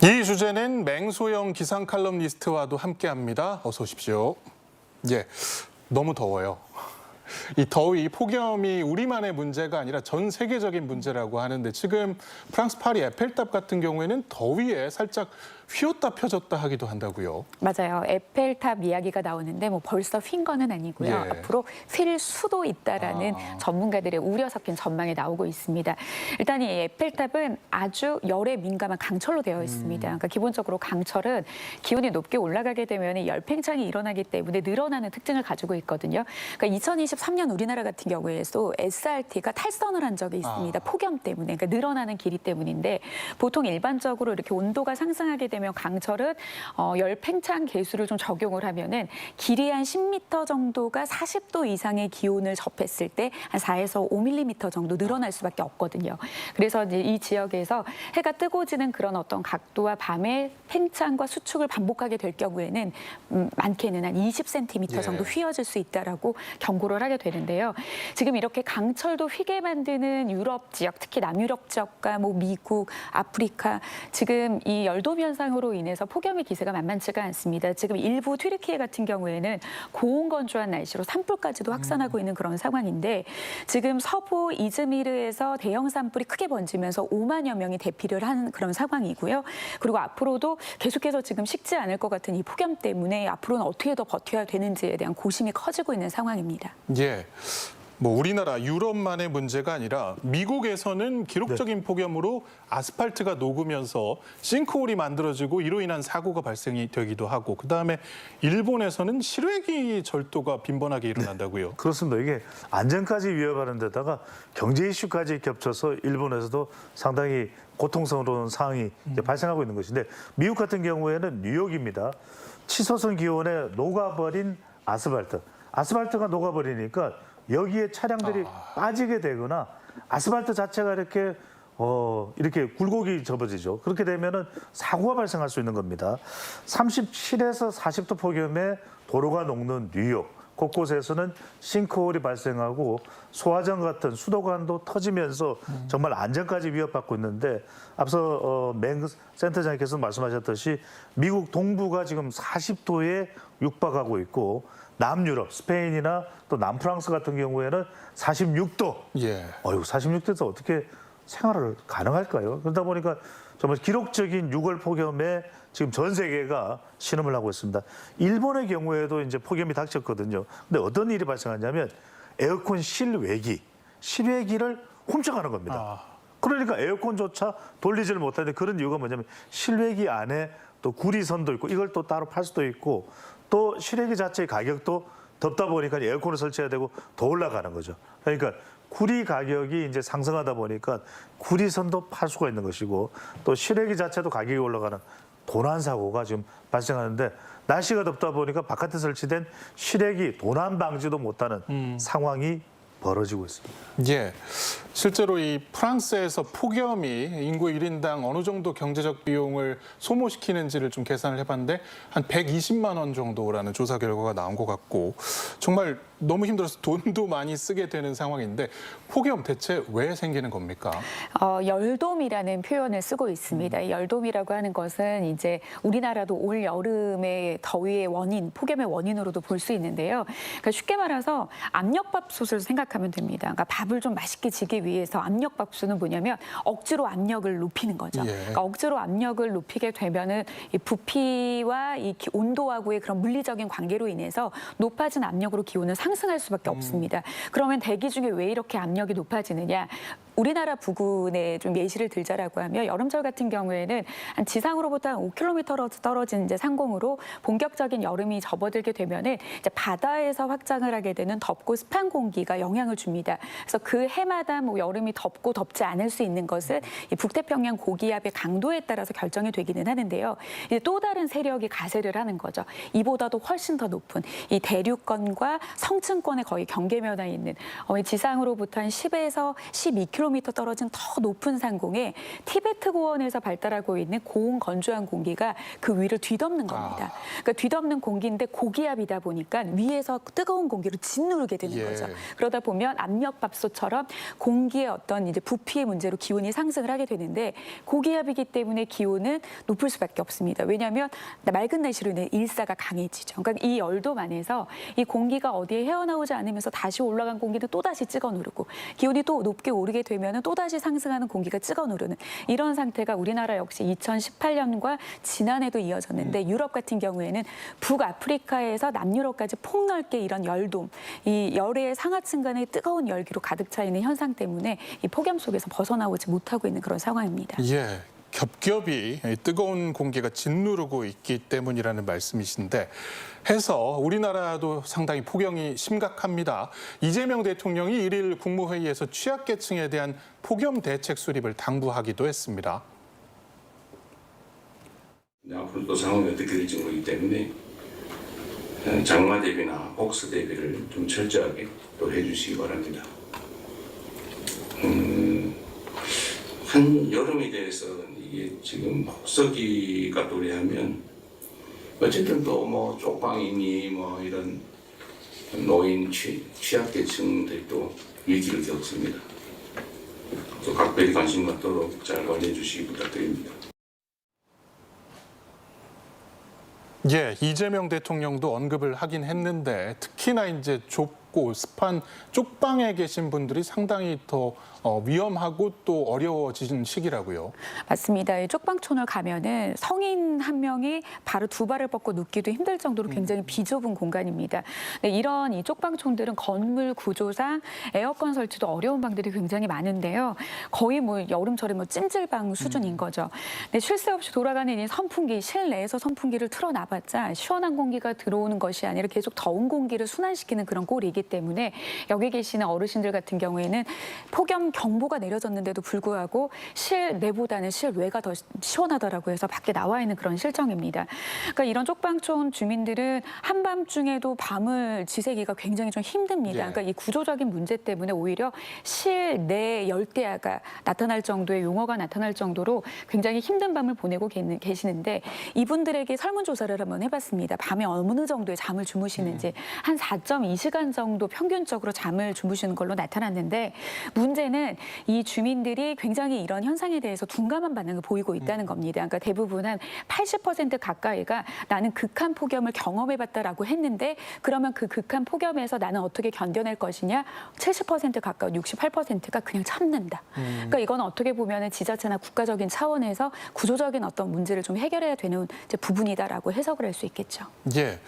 이 주제는 맹소영 기상 칼럼니스트와도 함께합니다. 어서 오십시오. 예, 너무 더워요. 이 더위, 폭염이 우리만의 문제가 아니라 전 세계적인 문제라고 하는데 지금 프랑스 파리 에펠탑 같은 경우에는 더위에 살짝 휘었다 펴졌다 하기도 한다고요. 맞아요. 에펠탑 이야기가 나오는데 뭐 벌써 휜 거는 아니고요. 예. 앞으로 휠 수도 있다라는 전문가들의 우려 섞인 전망이 나오고 있습니다. 일단 이 에펠탑은 아주 열에 민감한 강철로 되어 있습니다. 그러니까 기본적으로 강철은 기온이 높게 올라가게 되면 열 팽창이 일어나기 때문에 늘어나는 특징을 가지고 있거든요. 그러니까 2023년 우리나라 같은 경우에도 SRT가 탈선을 한 적이 있습니다. 폭염 때문에, 그러니까 늘어나는 길이 때문인데 보통 일반적으로 이렇게 온도가 상승하게 되면 강철은 열 팽창 계수를 좀 적용을 하면은 길이 한 10m 정도가 40도 이상의 기온을 접했을 때 한 4에서 5mm 정도 늘어날 수밖에 없거든요. 그래서 이제 이 지역에서 해가 뜨고 지는 그런 어떤 각도와 밤의 팽창과 수축을 반복하게 될 경우에는 많게는 한 20cm 정도 휘어질 수 있다라고 경고를 하게 되는데요. 지금 이렇게 강철도 휘게 만드는 유럽 지역, 특히 남유럽 지역과 뭐 미국, 아프리카 지금 이 열도미 현상으로 인해서 폭염의 기세가 만만치가 않습니다. 지금 일부 튀르키예 같은 경우에는 고온건조한 날씨로 산불까지도 확산하고 있는 그런 상황인데 지금 서부 이즈미르에서 대형 산불이 크게 번지면서 5만여 명이 대피를 한 그런 상황이고요. 그리고 앞으로도 계속해서 지금 식지 않을 것 같은 이 폭염 때문에 앞으로는 어떻게 더 버텨야 되는지에 대한 고심이 커지고 있는 상황입니다. 예. 뭐 우리나라, 유럽만의 문제가 아니라 미국에서는 기록적인 폭염으로 아스팔트가 녹으면서 싱크홀이 만들어지고 이로 인한 사고가 발생이 되기도 하고 그다음에 일본에서는 실외기 절도가 빈번하게 일어난다고요. 그렇습니다. 이게 안전까지 위협하는 데다가 경제 이슈까지 겹쳐서 일본에서도 상당히 고통스러운 상황이 이제 발생하고 있는 것인데 미국 같은 경우에는 뉴욕입니다. 치솟은 기온에 녹아버린 아스팔트가 녹아버리니까 여기에 차량들이 빠지게 되거나 아스팔트 자체가 이렇게 굴곡이 접어지죠. 그렇게 되면은 사고가 발생할 수 있는 겁니다. 37에서 40도 폭염에 도로가 녹는 뉴욕. 곳곳에서는 싱크홀이 발생하고 소화전 같은 수도관도 터지면서 정말 안전까지 위협받고 있는데 앞서 맹 센터장님께서 말씀하셨듯이 미국 동부가 지금 40도에 육박하고 있고 남유럽, 스페인이나 또 남프랑스 같은 경우에는 46도. 예. 46도에서 어떻게 생활을 가능할까요? 그러다 보니까 정말 기록적인 6월 폭염에 지금 전 세계가 신음을 하고 있습니다. 일본의 경우에도 이제 폭염이 닥쳤거든요. 근데 어떤 일이 발생하냐면 에어컨 실외기를 훔쳐가는 겁니다. 그러니까 에어컨조차 돌리지를 못하는데 그런 이유가 뭐냐면 실외기 안에 또 구리선도 있고 이걸 또 따로 팔 수도 있고 또 실외기 자체의 가격도 덥다 보니까 에어컨을 설치해야 되고 더 올라가는 거죠. 그러니까 구리 가격이 이제 상승하다 보니까 구리선도 팔 수가 있는 것이고 또 실외기 자체도 가격이 올라가는 도난 사고가 지금 발생하는데 날씨가 덥다 보니까 바깥에 설치된 실외기 도난 방지도 못하는 상황이 벌어지고 있습니다. 예, 실제로 이 프랑스에서 폭염이 인구 1인당 어느 정도 경제적 비용을 소모시키는지를 좀 계산을 해봤는데 한 120만 원 정도라는 조사 결과가 나온 것 같고 정말 너무 힘들어서 돈도 많이 쓰게 되는 상황인데 폭염 대체 왜 생기는 겁니까? 열돔이라는 표현을 쓰고 있습니다. 이 열돔이라고 하는 것은 이제 우리나라도 올 여름의 더위의 원인, 폭염의 원인으로도 볼 수 있는데요. 그러니까 쉽게 말해서 압력밥솥을 생각하면 됩니다. 그러니까 밥을 좀 맛있게 지기 위해서 압력밥솥은 뭐냐면 억지로 압력을 높이는 거죠. 예. 그러니까 억지로 압력을 높이게 되면은 이 부피와 이 온도하고의 그런 물리적인 관계로 인해서 높아진 압력으로 기온을 상승할 수밖에 없습니다. 그러면 대기 중에 왜 이렇게 압력이 높아지느냐? 우리나라 부근에 좀 예시를 들자라고 하면 여름철 같은 경우에는 한 지상으로부터 한 5km 떨어진 이제 상공으로 본격적인 여름이 접어들게 되면은 이제 바다에서 확장을 하게 되는 덥고 습한 공기가 영향을 줍니다. 그래서 그 해마다 뭐 여름이 덥고 덥지 않을 수 있는 것은 이 북태평양 고기압의 강도에 따라서 결정이 되기는 하는데요. 이제 또 다른 세력이 가세를 하는 거죠. 이보다도 훨씬 더 높은 이 대륙권과 성층권의 거의 경계면에 있는 지상으로부터 한 10에서 12km 200km 떨어진 더 높은 상공에 티베트 고원에서 발달하고 있는 고온 건조한 공기가 그 위를 뒤덮는 겁니다. 그러니까 뒤덮는 공기인데 고기압이다 보니까 위에서 뜨거운 공기로 짓누르게 되는 예. 거죠. 그러다 보면 압력밥솥처럼 공기의 어떤 이제 부피의 문제로 기온이 상승을 하게 되는데 고기압이기 때문에 기온은 높을 수밖에 없습니다. 왜냐하면 맑은 날씨로 인해 일사가 강해지죠. 그러니까 이 열도만에서 이 공기가 어디에 헤어나오지 않으면서 다시 올라간 공기는 또다시 찍어 누르고 기온이 또 높게 오르게 되면 또다시 상승하는 공기가 찍어 누르는 이런 상태가 우리나라 역시 2018년과 지난해도 이어졌는데 유럽 같은 경우에는 북아프리카에서 남유럽까지 폭넓게 이런 열돔, 이 열의 상하층 간의 뜨거운 열기로 가득 차 있는 현상 때문에 이 폭염 속에서 벗어나오지 못하고 있는 그런 상황입니다. 예. 겹겹이 뜨거운 공기가 짓누르고 있기 때문이라는 말씀이신데 해서 우리나라도 상당히 폭염이 심각합니다. 이재명 대통령이 1일 국무회의에서 취약계층에 대한 폭염 대책 수립을 당부하기도 했습니다. 앞으로 또 상황이 어떻게 될지 모르기 때문에 장마 대비나 복수 대비를 좀 철저하게 또 해주시기 바랍니다. 한 여름에 대해서 이게 지금 혹서기가 도래하면 어쨌든 또 뭐 쪽방이니 뭐 이런 노인 취약계층들이 또 위기를 겪습니다. 또 각별히 관심 갖도록 잘 관리해 주시기 부탁드립니다. 예, 이재명 대통령도 언급을 하긴 했는데 특히나 이제 좁고 습한 쪽방에 계신 분들이 상당히 더 위험하고 또 어려워지는 시기라고요. 맞습니다. 이 쪽방촌을 가면은 성인 한 명이 바로 두 발을 뻗고 눕기도 힘들 정도로 굉장히 비좁은 공간입니다. 네, 이런 이 쪽방촌들은 건물 구조상 에어컨 설치도 어려운 방들이 굉장히 많은데요. 거의 뭐 여름철에 뭐 찜질방 수준인 거죠. 네, 쉴 새 없이 돌아가는 이 선풍기, 실내에서 선풍기를 틀어놔봤자 시원한 공기가 들어오는 것이 아니라 계속 더운 공기를 순환시키는 그런 꼴이기 때문에 여기 계시는 어르신들 같은 경우에는 폭염 경보가 내려졌는데도 불구하고 실내보다는 실외가 더 시원하더라고요. 해서 밖에 나와 있는 그런 실정입니다. 그러니까 이런 쪽방촌 주민들은 한밤중에도 밤을 지새기가 굉장히 좀 힘듭니다. 예. 그러니까 이 구조적인 문제 때문에 오히려 실내 열대야가 나타날 정도의 용어가 나타날 정도로 굉장히 힘든 밤을 보내고 계시는데 이분들에게 설문조사를 한번 해봤습니다. 밤에 어느 정도의 잠을 주무시는지 한 4.2시간 정도 평균적으로 잠을 주무시는 걸로 나타났는데 문제는 이 주민들이 굉장히 이런 현상에 대해서 둔감한 반응을 보이고 있다는 겁니다. 그러니까 대부분 한 80% 가까이가 나는 극한 폭염을 경험해봤다라고 했는데 그러면 그 극한 폭염에서 나는 어떻게 견뎌낼 것이냐? 70% 가까운 68%가 그냥 참는다. 그러니까 이건 어떻게 보면은 지자체나 국가적인 차원에서 구조적인 어떤 문제를 좀 해결해야 되는 이제 부분이다라고 해석을 할 수 있겠죠. 예.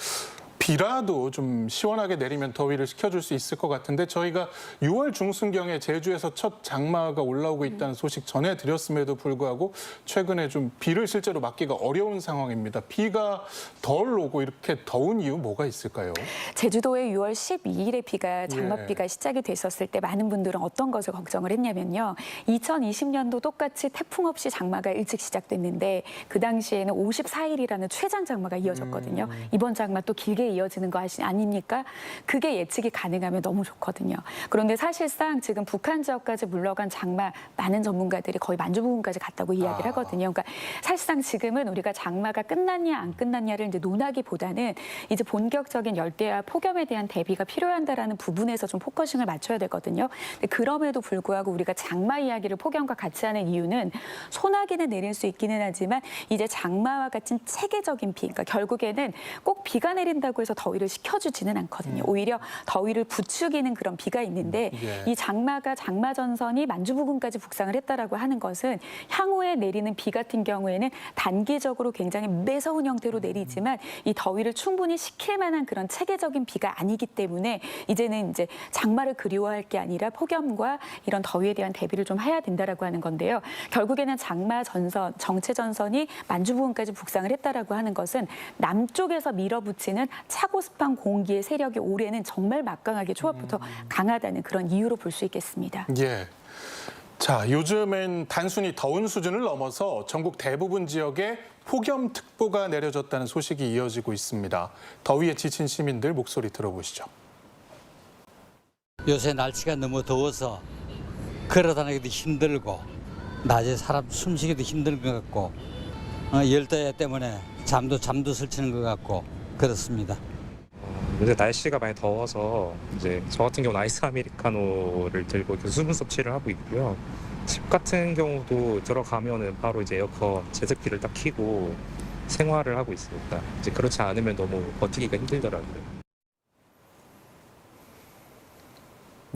비라도 좀 시원하게 내리면 더위를 식혀줄 수 있을 것 같은데 저희가 6월 중순경에 제주에서 첫 장마가 올라오고 있다는 소식 전해드렸음에도 불구하고 최근에 좀 비를 실제로 맞기가 어려운 상황입니다. 비가 덜 오고 이렇게 더운 이유 뭐가 있을까요? 제주도에 6월 12일에 비가 장맛비가 시작이 됐었을 때 많은 분들은 어떤 것을 걱정을 했냐면요. 2020년도 똑같이 태풍 없이 장마가 일찍 시작됐는데 그 당시에는 54일이라는 최장 장마가 이어졌거든요. 이번 장마 또 길게 이어지는 거 아닙니까? 그게 예측이 가능하면 너무 좋거든요. 그런데 사실상 지금 북한 지역까지 물러간 장마 많은 전문가들이 거의 만주 부근까지 갔다고 이야기를 하거든요. 그러니까 사실상 지금은 우리가 장마가 끝났냐 안 끝났냐를 이제 논하기보다는 이제 본격적인 열대야 폭염에 대한 대비가 필요한다라는 부분에서 좀 포커싱을 맞춰야 되거든요. 근데 그럼에도 불구하고 우리가 장마 이야기를 폭염과 같이 하는 이유는 소나기는 내릴 수 있기는 하지만 이제 장마와 같은 체계적인 비, 그러니까 결국에는 꼭 비가 내린다고 해서 더위를 식혀주지는 않거든요. 오히려 더위를 부추기는 그런 비가 있는데 이 장마가 장마 전선이 만주 부근까지 북상을 했다라고 하는 것은 향후에 내리는 비 같은 경우에는 단기적으로 굉장히 매서운 형태로 내리지만 이 더위를 충분히 식힐 만한 그런 체계적인 비가 아니기 때문에 이제는 이제 장마를 그리워할 게 아니라 폭염과 이런 더위에 대한 대비를 좀 해야 된다라고 하는 건데요. 결국에는 장마 전선, 정체 전선이 만주 부근까지 북상을 했다라고 하는 것은 남쪽에서 밀어붙이는 차고 습한 공기의 세력이 올해는 정말 막강하게 초반부터 강하다는 그런 이유로 볼 수 있겠습니다. 예. 자, 요즘엔 단순히 더운 수준을 넘어서 전국 대부분 지역에 폭염특보가 내려졌다는 소식이 이어지고 있습니다. 더위에 지친 시민들 목소리 들어보시죠. 요새 날씨가 너무 더워서 걸어다니기도 힘들고 낮에 사람 숨쉬기도 힘든 것 같고 열대 때문에 잠도 설치는 것 같고 그렇습니다. 요새 날씨가 많이 더워서 이제 저 같은 경우는 아이스 아메리카노를 들고 이렇게 수분 섭취를 하고 있고요. 집 같은 경우도 들어가면은 바로 이제 에어컨 제습기를 딱 켜고 생활을 하고 있습니다. 이제 그렇지 않으면 너무 버티기가 힘들더라고요.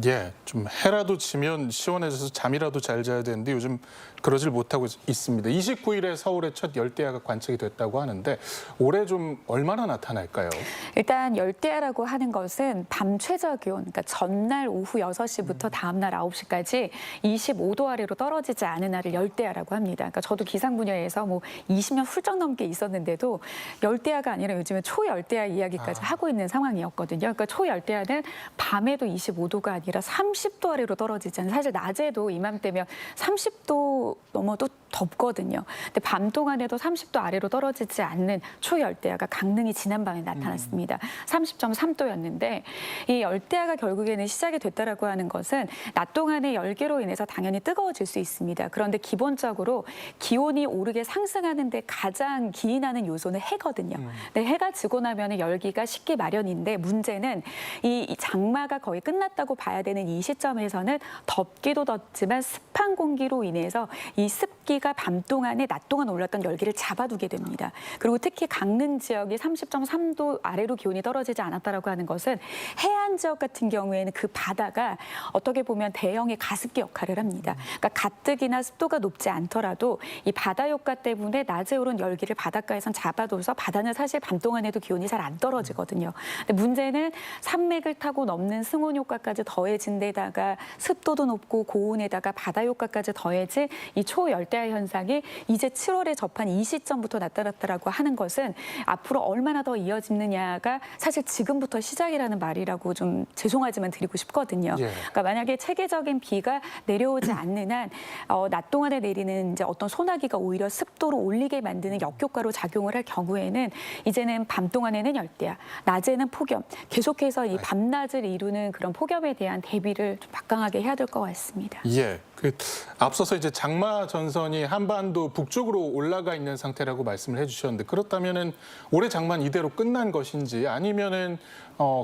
예, 좀 해라도 지면 시원해져서 잠이라도 잘 자야 되는데 요즘 그러질 못하고 있습니다. 29일에 서울에 첫 열대야가 관측이 됐다고 하는데 올해 좀 얼마나 나타날까요? 일단 열대야라고 하는 것은 밤 최저 기온, 그러니까 전날 오후 6시부터 다음날 9시까지 25도 아래로 떨어지지 않은 날을 열대야라고 합니다. 그러니까 저도 기상 분야에서 뭐 20년 훌쩍 넘게 있었는데도 열대야가 아니라 요즘에 초열대야 이야기까지 하고 있는 상황이었거든요. 그러니까 초열대야는 밤에도 25도가 아니라 30도 아래로 떨어지지 않는, 사실 낮에도 이맘때면 30도 넘어도 덥거든요. 근데 밤 동안에도 30도 아래로 떨어지지 않는 초열대야가 강릉이 지난밤에 나타났습니다. 30.3도였는데 이 열대야가 결국에는 시작이 됐다라고 하는 것은 낮 동안의 열기로 인해서 당연히 뜨거워질 수 있습니다. 그런데 기본적으로 기온이 오르게 상승하는 데 가장 기인하는 요소는 해거든요. 근데 해가 지고 나면 열기가 식기 마련인데 문제는 이 장마가 거의 끝났다고 봐야 되는 이 시점에서는 덥기도 덥지만 습한 공기로 인해서 이 습기가 밤 동안에 낮 동안 올랐던 열기를 잡아두게 됩니다. 그리고 특히 강릉 지역이 30.3도 아래로 기온이 떨어지지 않았다라고 하는 것은 해안 지역 같은 경우에는 그 바다가 어떻게 보면 대형의 가습기 역할을 합니다. 그러니까 가뜩이나 습도가 높지 않더라도 이 바다 효과 때문에 낮에 오른 열기를 바닷가에선 잡아둬서 바다는 사실 밤 동안에도 기온이 잘 안 떨어지거든요. 근데 문제는 산맥을 타고 넘는 승온 효과까지 더해진 데다가 습도도 높고 고온에다가 바다 효과까지 더해진 이 초열대야 현상이 이제 7월에 접한 이 시점부터 나타났다라고 하는 것은 앞으로 얼마나 더 이어지느냐가 사실 지금부터 시작이라는 말이라고 좀 죄송하지만 드리고 싶거든요. 예. 그러니까 만약에 체계적인 비가 내려오지 않는 한 낮 동안에 내리는 이제 어떤 소나기가 오히려 습도를 올리게 만드는 역효과로 작용을 할 경우에는 이제는 밤 동안에는 열대야, 낮에는 폭염, 계속해서 이 밤낮을 이루는 그런 폭염에 대한 대비를 좀 막강하게 해야 될 것 같습니다. 예, 앞서서 이제 장마 전선이 한반도 북쪽으로 올라가 있는 상태라고 말씀을 해주셨는데 그렇다면은 올해 장마는 이대로 끝난 것인지 아니면은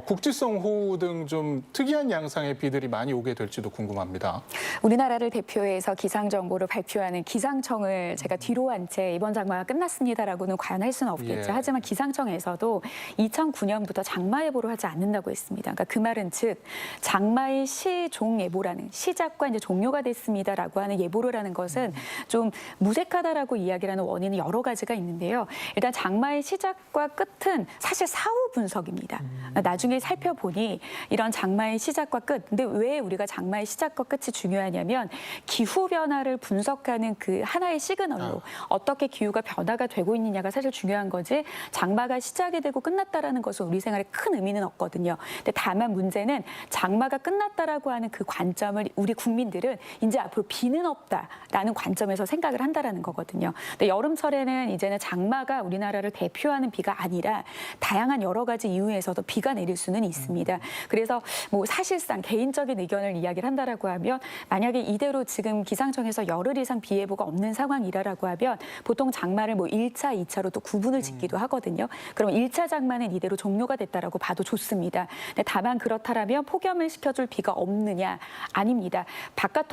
국지성 호우 등 좀 특이한 양상의 비들이 많이 오게 될지도 궁금합니다. 우리나라를 대표해서 기상 정보를 발표하는 기상청을 제가 뒤로 한 채 이번 장마가 끝났습니다라고는 과연 할 수는 없겠죠. 예. 하지만 기상청에서도 2009년부터 장마 예보를 하지 않는다고 했습니다. 그러니까 그 말은 즉 장마의 시종 예보라는 시작과 이제 종료가 됐습니다라고 하는 예보를 하는 것은 좀 무색하다라고 이야기를 하는 원인은 여러 가지가 있는데요. 일단 장마의 시작과 끝은 사실 사후 분석입니다. 나중에 살펴보니 이런 장마의 시작과 끝, 근데 왜 우리가 장마의 시작과 끝이 중요하냐면 기후 변화를 분석하는 그 하나의 시그널로 어떻게 기후가 변화가 되고 있느냐가 사실 중요한 거지 장마가 시작이 되고 끝났다라는 것은 우리 생활에 큰 의미는 없거든요. 근데 다만 문제는 장마가 끝났다라고 하는 그 관점을 우리 국민들은 이제 앞으로 비는 없다라는 관점에서 생각을 한다라는 거거든요. 근데 여름철에는 이제는 장마가 우리나라를 대표하는 비가 아니라 다양한 여러 가지 이유에서도 비가 내릴 수는 있습니다. 그래서 뭐 사실상 개인적인 의견을 이야기를 한다라고 하면 만약에 이대로 지금 기상청에서 열흘 이상 비 예보가 없는 상황이라고 하면 보통 장마를 뭐 1차, 2차로 또 구분을 짓기도 하거든요. 그럼 1차 장마는 이대로 종료가 됐다라고 봐도 좋습니다. 근데 다만 그렇다라면 폭염을 시켜줄 비가 없느냐? 아닙니다. 바깥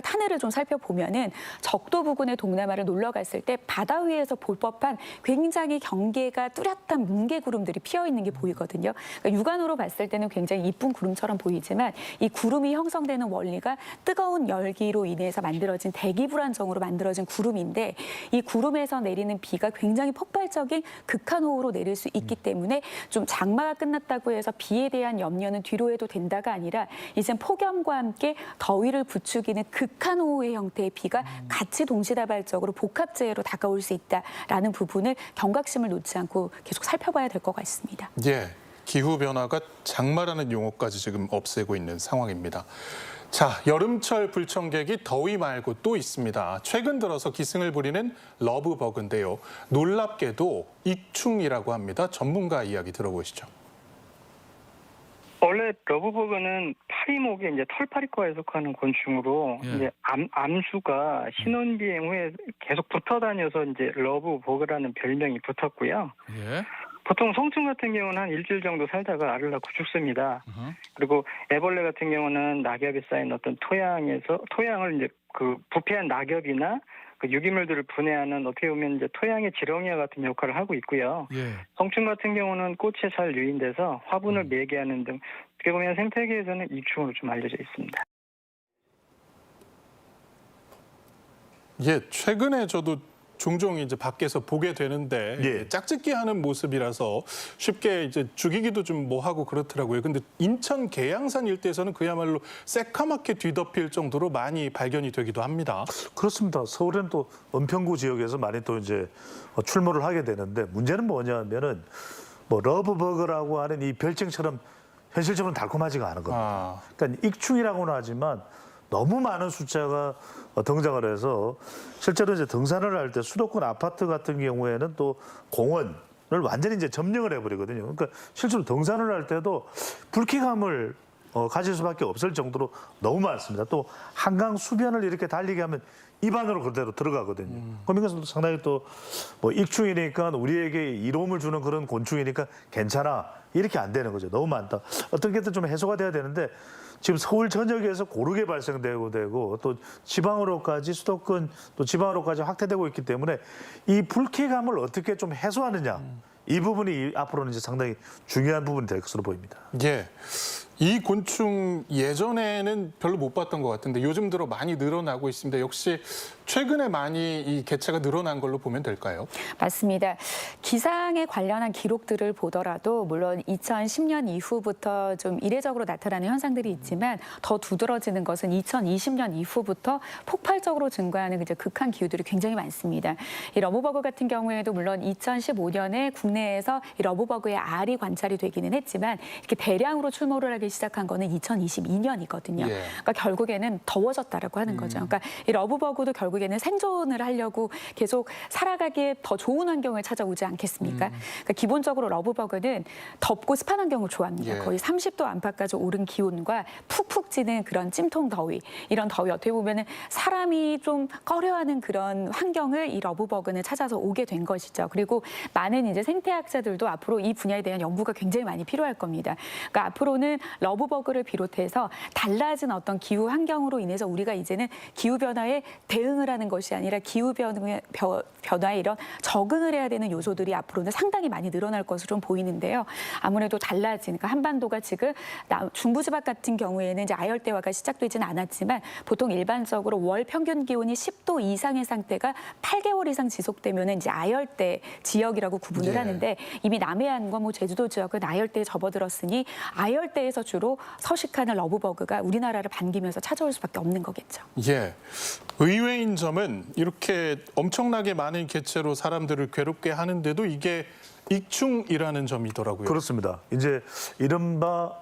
하늘을 좀 살펴보면은 적도 부근의 동남아를 놀러 갔을 때 바다 위에서 볼 법한 굉장히 경계가 뚜렷한 뭉게 구름들이 피어 있는 게 보이거든요. 그러니까 육안으로 봤을 때는 굉장히 이쁜 구름처럼 보이지만 이 구름이 형성되는 원리가 뜨거운 열기로 인해서 만들어진 대기 불안정으로 만들어진 구름인데 이 구름에서 내리는 비가 굉장히 폭발적인 극한호우로 내릴 수 있기 때문에 좀 장마가 끝났다고 해서 비에 대한 염려는 뒤로 해도 된다가 아니라 이젠 폭염과 함께 더위를 부추기는 극한호우의 형태의 비가 같이 동시다발적으로 복합재해로 다가올 수 있다라는 부분을 경각심을 놓지 않고 계속 살펴봐야 될 것 같습니다. 예, 기후변화가 장마라는 용어까지 지금 없애고 있는 상황입니다. 자, 여름철 불청객이 더위 말고 또 있습니다. 최근 들어서 기승을 부리는 러브버그인데요. 놀랍게도 익충이라고 합니다. 전문가 이야기 들어보시죠. 원래 러브버그는 파리목의 이제 털파리과에 속하는 곤충으로 예. 이제 암수가 신혼 비행 후에 계속 붙어 다녀서 이제 러브버그라는 별명이 붙었고요. 예. 보통 성충 같은 경우는 한 일주일 정도 살다가 알을 낳고 죽습니다. 어허. 그리고 애벌레 같은 경우는 낙엽이 쌓인 어떤 토양을 이제 그 부패한 낙엽이나 그 유기물들을 분해하는 어떻게 보면 이제 토양의 지렁이와 같은 역할을 하고 있고요. 예. 성충 같은 경우는 꽃에 잘 유인돼서 화분을 매개하는 등 어떻게 보면 생태계에서는 익충으로 좀 알려져 있습니다. 예, 최근에 저도 종종 이제 밖에서 보게 되는데 예. 짝짓기 하는 모습이라서 쉽게 이제 죽이기도 좀 뭐하고 그렇더라고요. 근데 인천 계양산 일대에서는 그야말로 새카맣게 뒤덮일 정도로 많이 발견이 되기도 합니다. 그렇습니다. 서울은 또 은평구 지역에서 많이 또 이제 출몰을 하게 되는데 문제는 뭐냐면은 뭐 러브버그라고 하는 이 별칭처럼 현실적으로는 달콤하지가 않은 겁니다. 아, 그러니까 익충이라고는 하지만 너무 많은 숫자가 등장을 해서 실제로 이제 등산을 할 때 수도권 아파트 같은 경우에는 또 공원을 완전히 이제 점령을 해버리거든요. 그러니까 실제로 등산을 할 때도 불쾌감을 가질 수밖에 없을 정도로 너무 많습니다. 또 한강 수변을 이렇게 달리게 하면 입 안으로 그대로 들어가거든요. 그럼 이것은 상당히 또 뭐 익충이니까 우리에게 이로움을 주는 그런 곤충이니까 괜찮아. 이렇게 안 되는 거죠. 너무 많다. 어떻게든 좀 해소가 돼야 되는데 지금 서울 전역에서 고르게 발생되고 또 지방으로까지 수도권 또 지방으로까지 확대되고 있기 때문에 이 불쾌감을 어떻게 좀 해소하느냐. 이 부분이 앞으로는 이제 상당히 중요한 부분이 될 것으로 보입니다. 예. 이 곤충 예전에는 별로 못 봤던 것 같은데 요즘 들어 많이 늘어나고 있습니다. 역시 최근에 많이 이 개체가 늘어난 걸로 보면 될까요? 맞습니다. 기상에 관련한 기록들을 보더라도 물론 2010년 이후부터 좀 이례적으로 나타나는 현상들이 있지만 더 두드러지는 것은 2020년 이후부터 폭발적으로 증가하는 이제 극한 기후들이 굉장히 많습니다. 이 러브버그 같은 경우에도 물론 2015년에 국내에서 이 러브버그의 알이 관찰이 되기는 했지만 이렇게 대량으로 출몰을 하기 시작한 거는 2022년이거든요. 예. 그러니까 결국에는 더워졌다라고 하는 거죠. 그러니까 이 러브버그도 결국에는 생존을 하려고 계속 살아가기에 더 좋은 환경을 찾아오지 않겠습니까? 그러니까 기본적으로 러브버그는 덥고 습한 환경을 좋아합니다. 예. 거의 30도 안팎까지 오른 기온과 푹푹 찌는 그런 찜통 더위, 이런 더위 어떻게 보면은 사람이 좀 꺼려하는 그런 환경을 이 러브버그는 찾아서 오게 된 것이죠. 그리고 많은 이제 생태학자들도 앞으로 이 분야에 대한 연구가 굉장히 많이 필요할 겁니다. 그러니까 앞으로는 러브버그를 비롯해서 달라진 어떤 기후 환경으로 인해서 우리가 이제는 기후 변화에 대응을 하는 것이 아니라 기후 변화에 이런 적응을 해야 되는 요소들이 앞으로는 상당히 많이 늘어날 것으로 좀 보이는데요. 아무래도 달라진, 그러니까 한반도가 지금 중부지방 같은 경우에는 이제 아열대화가 시작되지는 않았지만 보통 일반적으로 월 평균 기온이 10도 이상의 상태가 8개월 이상 지속되면 이제 아열대 지역이라고 구분을 예. 하는데 이미 남해안과 뭐 제주도 지역은 아열대에 접어들었으니 아열대에서 주로 서식하는 러브버그가 우리나라를 반기면서 찾아올 수밖에 없는 거겠죠. 예. 의외인 점은 이렇게 엄청나게 많은 개체로 사람들을 괴롭게 하는데도 이게 익충이라는 점이더라고요. 그렇습니다. 이제 이른바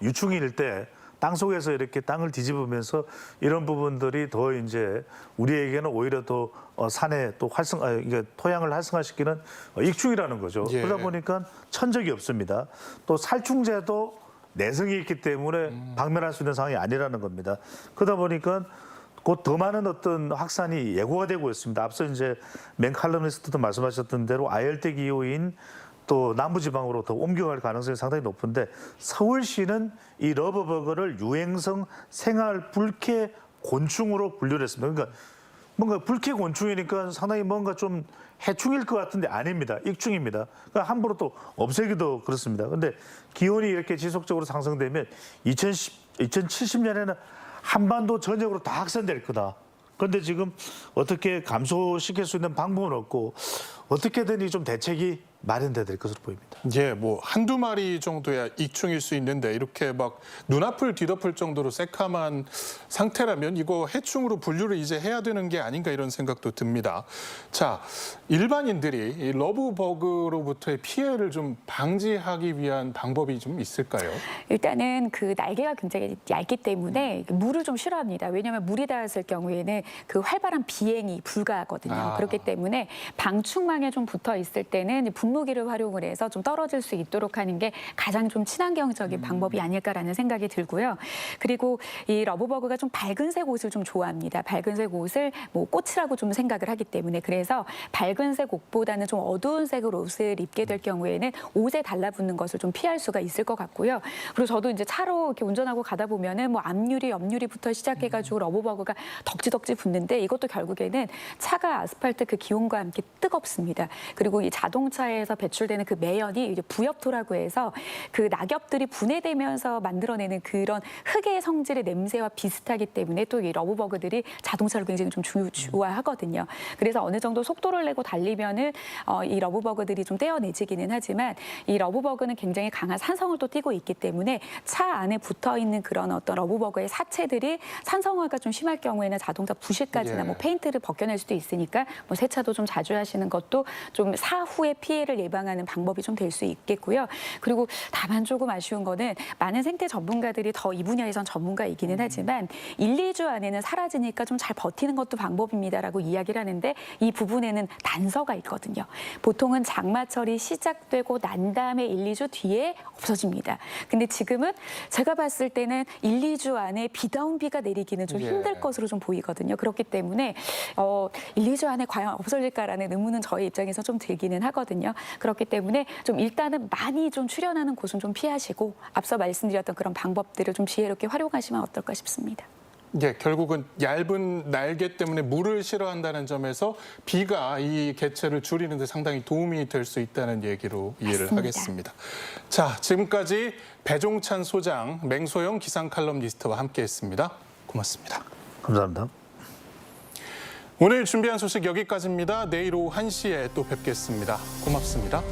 유충일 때 땅속에서 이렇게 땅을 뒤집으면서 이런 부분들이 더 이제 우리에게는 오히려 더 산에 또 이게 토양을 활성화시키는 익충이라는 거죠. 예. 그러다 보니까 천적이 없습니다. 또 살충제도 내성이 있기 때문에 박멸할 수 있는 상황이 아니라는 겁니다. 그러다 보니까 곧 더 많은 어떤 확산이 예고가 되고 있습니다. 앞서 이제 맨칼럼니스트도 말씀하셨던 대로 아열대 기후인 또 남부지방으로 더 옮겨갈 가능성이 상당히 높은데 서울시는 이 러브버그를 유행성 생활 불쾌 곤충으로 분류를 했습니다. 그러니까 뭔가 불쾌 곤충이니까 상당히 뭔가 좀 해충일 것 같은데 아닙니다. 익충입니다. 그러니까 함부로 또 없애기도 그렇습니다. 그런데 기온이 이렇게 지속적으로 상승되면 2070년에는 한반도 전역으로 다 확산될 거다. 그런데 지금 어떻게 감소시킬 수 있는 방법은 없고 어떻게든 이 좀 대책이 마련돼야 될 것으로 보입니다. 예, 뭐 한두 마리 정도야 익충일 수 있는데 이렇게 막 눈앞을 뒤덮을 정도로 새카만 상태라면 이거 해충으로 분류를 이제 해야 되는 게 아닌가 이런 생각도 듭니다. 자, 일반인들이 이 러브버그로부터의 피해를 좀 방지하기 위한 방법이 좀 있을까요? 일단은 그 날개가 굉장히 얇기 때문에 물을 좀 싫어합니다. 왜냐하면 물이 닿았을 경우에는 그 활발한 비행이 불가하거든요. 아. 그렇기 때문에 방충망이 토양에 좀 붙어 있을 때는 분무기를 활용을 해서 좀 떨어질 수 있도록 하는 게 가장 좀 친환경적인 방법이 아닐까라는 생각이 들고요. 그리고 이 러브버그가 좀 밝은색 옷을 좀 좋아합니다. 밝은색 옷을 뭐 꽃이라고 좀 생각을 하기 때문에 그래서 밝은색 옷보다는 좀 어두운 색으로 옷을 입게 될 경우에는 옷에 달라붙는 것을 좀 피할 수가 있을 것 같고요. 그리고 저도 이제 차로 이렇게 운전하고 가다 보면은 뭐 앞유리, 옆유리부터 시작해가지고 러브버그가 덕지덕지 붙는데 이것도 결국에는 차가 아스팔트 그 기온과 함께 뜨겁습니다. 그리고 이 자동차에서 배출되는 그 매연이 이제 부엽토라고 해서 그 낙엽들이 분해되면서 만들어내는 그런 흙의 성질의 냄새와 비슷하기 때문에 또 이 러브버그들이 자동차를 굉장히 좀 좋아하거든요. 그래서 어느 정도 속도를 내고 달리면은 이 러브버그들이 좀 떼어내지기는 하지만 이 러브버그는 굉장히 강한 산성을 또 띠고 있기 때문에 차 안에 붙어 있는 그런 어떤 러브버그의 사체들이 산성화가 좀 심할 경우에는 자동차 부실까지나 예. 뭐 페인트를 벗겨낼 수도 있으니까 뭐 세차도 좀 자주 하시는 것도 좀 사후의 피해를 예방하는 방법이 좀 될 수 있겠고요. 그리고 다만 조금 아쉬운 거는 많은 생태 전문가들이 더 이 분야에선 전문가이기는 하지만 1, 2주 안에는 사라지니까 좀 잘 버티는 것도 방법입니다라고 이야기를 하는데 이 부분에는 단서가 있거든요. 보통은 장마철이 시작되고 난 다음에 1, 2주 뒤에 없어집니다. 근데 지금은 제가 봤을 때는 1, 2주 안에 비다운 비가 내리기는 좀 예. 힘들 것으로 좀 보이거든요. 그렇기 때문에 1, 2주 안에 과연 없어질까라는 의문은 저희 입장에서 좀 들기는 하거든요. 그렇기 때문에 좀 일단은 많이 좀 출현하는 곳은 좀 피하시고 앞서 말씀드렸던 그런 방법들을 좀 지혜롭게 활용하시면 어떨까 싶습니다. 예, 결국은 얇은 날개 때문에 물을 싫어한다는 점에서 비가 이 개체를 줄이는 데 상당히 도움이 될 수 있다는 얘기로 이해를 맞습니다. 하겠습니다. 자, 지금까지 배종찬 소장, 맹소영 기상 칼럼니스트와 함께했습니다. 고맙습니다. 감사합니다. 오늘 준비한 소식 여기까지입니다. 내일 오후 1시에 또 뵙겠습니다. 고맙습니다.